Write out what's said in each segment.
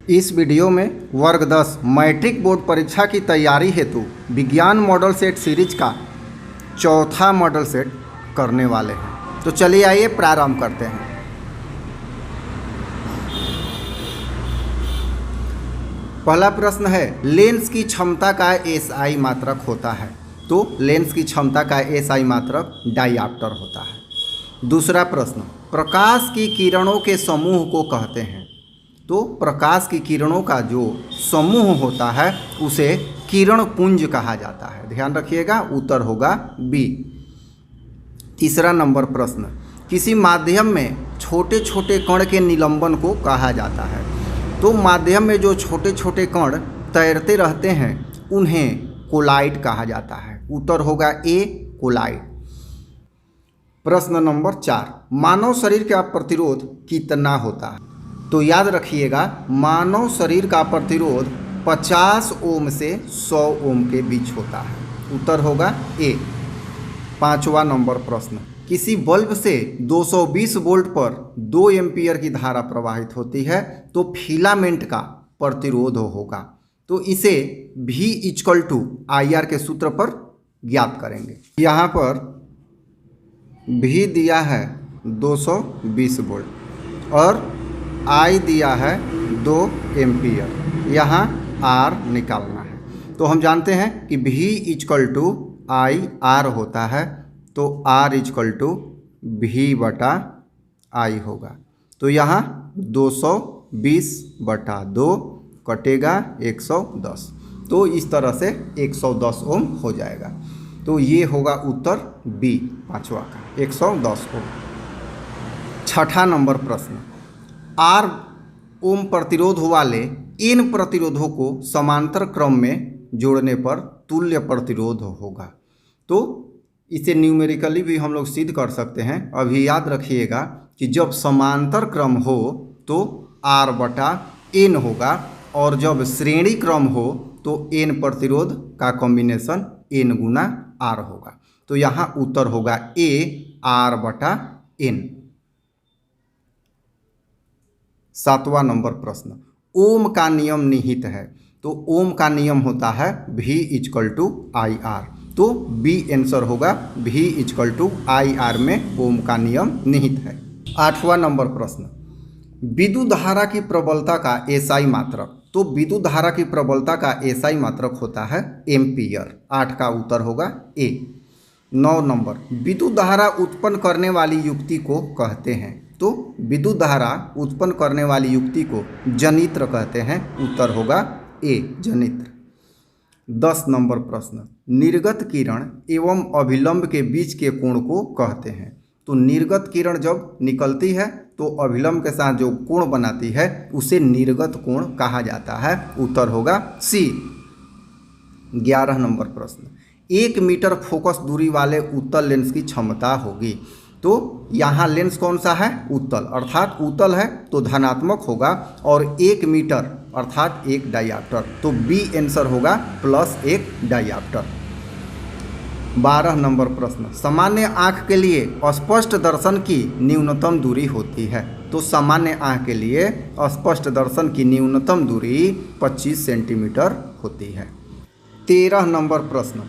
इस वीडियो में वर्ग 10 मैट्रिक बोर्ड परीक्षा की तैयारी हेतु विज्ञान मॉडल सेट सीरीज का चौथा मॉडल सेट करने वाले हैं। तो चलिए आइए प्रारंभ करते हैं। पहला प्रश्न है, लेंस की क्षमता का एसआई मात्रक होता है। तो लेंस की क्षमता का एसआई मात्रक डायऑप्टर होता है। दूसरा प्रश्न, प्रकाश की किरणों के समूह को कहते हैं। तो प्रकाश की किरणों का जो समूह होता है उसे किरण पुंज कहा जाता है। ध्यान रखिएगा, उत्तर होगा बी। तीसरा नंबर प्रश्न, किसी माध्यम में छोटे छोटे कण के निलंबन को कहा जाता है। तो माध्यम में जो छोटे छोटे कण तैरते रहते हैं उन्हें कोलाइड कहा जाता है। उत्तर होगा ए, कोलाइड। प्रश्न नंबर 4, मानव शरीर का प्रतिरोध कितना होता है। तो याद रखिएगा, मानव शरीर का प्रतिरोध 50 ओम से 100 ओम के बीच होता है। उत्तर होगा ए। पांचवा नंबर प्रश्न, किसी बल्ब से 220 वोल्ट पर 2 एम्पीयर की धारा प्रवाहित होती है तो फिलामेंट का प्रतिरोध होगा। तो इसे V = IR के सूत्र पर ज्ञात करेंगे। यहाँ पर V दिया है 220 वोल्ट और I दिया है 2 एम्पीयर। यहाँ R निकालना है। तो हम जानते हैं कि V = IR होता है, तो R = V/I होगा। तो यहाँ 220/2 कटेगा 110। तो इस तरह से 110 ओम हो जाएगा। तो ये होगा उत्तर बी, पांचवा का 110 ओम। छठा नंबर प्रश्न, R ओम प्रतिरोध वाले इन प्रतिरोधों को समांतर क्रम में जोड़ने पर तुल्य प्रतिरोध होगा। तो इसे न्यूमेरिकली भी हम लोग सिद्ध कर सकते हैं। अभी याद रखिएगा कि जब समांतर क्रम हो तो R/N होगा और जब श्रेणी क्रम हो तो N प्रतिरोध का कॉम्बिनेशन N × R होगा। तो यहाँ उत्तर होगा ए, R/N। सातवां नंबर प्रश्न, ओम का नियम निहित है। तो ओम का नियम होता है V = IR। तो बी आंसर होगा, V = IR में ओम का नियम निहित है। आठवां नंबर प्रश्न, विद्युत धारा की प्रबलता का एसआई मात्रक। तो विद्युत धारा की प्रबलता का एसआई मात्रक होता है एम्पीयर। 8 का उत्तर होगा ए। 9 नंबर, विद्युत धारा उत्पन्न करने वाली युक्ति को कहते हैं। तो विद्युत धारा उत्पन्न करने वाली युक्ति को जनित्र कहते हैं। उत्तर होगा ए, जनित्र। 10 नंबर प्रश्न, निर्गत किरण एवं अभिलंब के बीच के कोण को कहते हैं। तो निर्गत किरण जब निकलती है तो अभिलंब के साथ जो कोण बनाती है उसे निर्गत कोण कहा जाता है। उत्तर होगा सी। 11 नंबर प्रश्न, 1 मीटर फोकस दूरी वाले उत्तल लेंस की क्षमता होगी। तो यहाँ लेंस कौन सा है? उत्तल, अर्थात उत्तल है तो धनात्मक होगा और 1 मीटर अर्थात 1 डायऑप्टर। तो बी आंसर होगा +1 डायऑप्टर। 12 नंबर प्रश्न, सामान्य आँख के लिए स्पष्ट दर्शन की न्यूनतम दूरी होती है। तो सामान्य आँख के लिए स्पष्ट दर्शन की न्यूनतम दूरी 25 सेंटीमीटर होती है। 13 नंबर प्रश्न,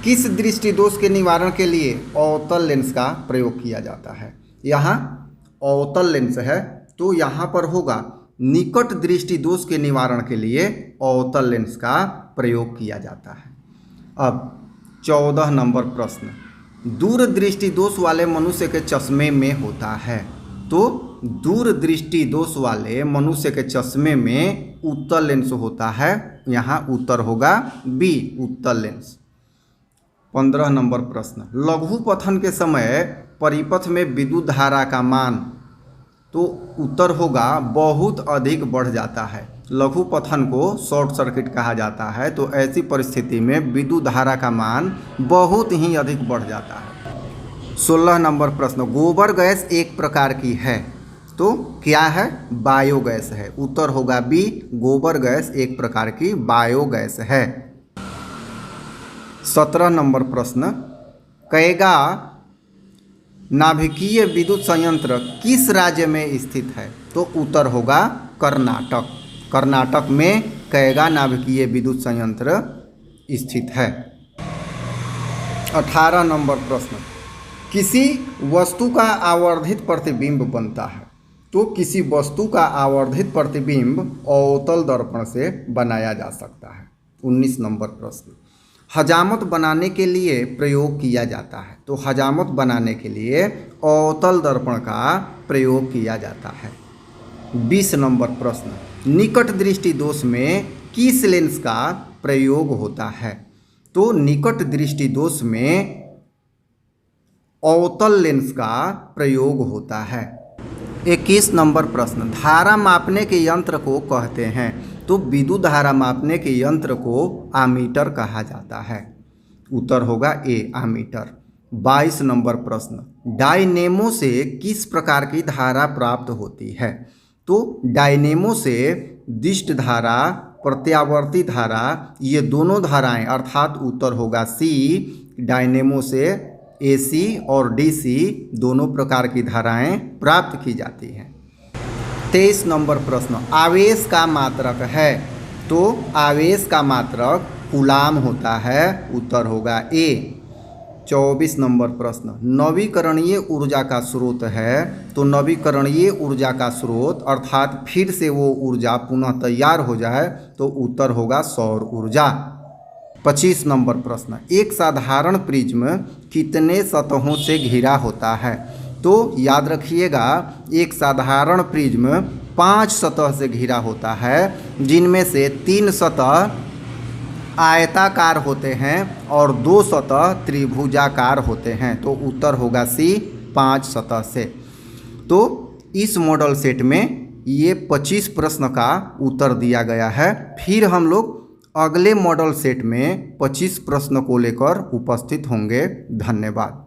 किस दृष्टि दोष के निवारण के लिए अवतल लेंस का प्रयोग किया जाता है। यहाँ अवतल लेंस है तो यहाँ पर होगा निकट दृष्टि दोष के निवारण के लिए अवतल लेंस का प्रयोग किया जाता है। अब 14 नंबर प्रश्न, दूर दृष्टि दोष वाले मनुष्य के चश्मे में होता है। तो दूर दृष्टि दोष वाले मनुष्य के चश्मे में उत्तल लेंस होता है। यहाँ उत्तर होगा बी, उत्तल लेंस। 15 नंबर प्रश्न, लघु पथन के समय परिपथ में विद्युत धारा का मान। तो उत्तर होगा बहुत अधिक बढ़ जाता है। लघु पथन को शॉर्ट सर्किट कहा जाता है, तो ऐसी परिस्थिति में विद्युत धारा का मान बहुत ही अधिक बढ़ जाता है। 16 नंबर प्रश्न, गोबर गैस एक प्रकार की है। तो क्या है? बायोगैस है। उत्तर होगा बी, गोबर गैस एक प्रकार की बायोगैस है। 17 नंबर प्रश्न, कैगा नाभिकीय विद्युत संयंत्र किस राज्य में स्थित है। तो उत्तर होगा कर्नाटक। कर्नाटक में कैगा नाभिकीय विद्युत संयंत्र स्थित है। 18 नंबर प्रश्न, किसी वस्तु का आवर्धित प्रतिबिंब बनता है। तो किसी वस्तु का आवर्धित प्रतिबिंब अवतल दर्पण से बनाया जा सकता है। 19 नंबर प्रश्न, हजामत बनाने के लिए प्रयोग किया जाता है। तो हजामत बनाने के लिए अवतल दर्पण का प्रयोग किया जाता है। 20 नंबर प्रश्न, निकट दृष्टि दोष में किस लेंस का प्रयोग होता है। तो निकट दृष्टि दोष में अवतल लेंस का प्रयोग होता है। 21 नंबर प्रश्न, धारा मापने के यंत्र को कहते हैं। तो विद्युत धारा मापने के यंत्र को आमीटर कहा जाता है। उत्तर होगा ए, आमीटर। 22 नंबर प्रश्न, डायनेमो से किस प्रकार की धारा प्राप्त होती है। तो डायनेमो से दिष्ट धारा, प्रत्यावर्ती धारा, ये दोनों धाराएं, अर्थात उत्तर होगा सी, डायनेमो से एसी और डीसी दोनों प्रकार की धाराएं प्राप्त की जाती हैं। 23 नंबर प्रश्न, आवेश का मात्रक है। तो आवेश का मात्रक कूलाम होता है। उत्तर होगा ए। 24 नंबर प्रश्न, नवीकरणीय ऊर्जा का स्रोत है। तो नवीकरणीय ऊर्जा का स्रोत अर्थात फिर से वो ऊर्जा पुनः तैयार हो जाए तो उत्तर होगा सौर ऊर्जा। 25 नंबर प्रश्न, एक साधारण प्रिज्म कितने सतहों से घिरा होता है। तो याद रखिएगा, एक साधारण प्रिज्म 5 सतह से घिरा होता है, जिनमें से 3 सतह आयताकार होते हैं और 2 सतह त्रिभुजाकार होते हैं। तो उत्तर होगा सी, 5 सतह से। तो इस मॉडल सेट में ये 25 प्रश्न का उत्तर दिया गया है। फिर हम लोग अगले मॉडल सेट में 25 प्रश्न को लेकर उपस्थित होंगे। धन्यवाद।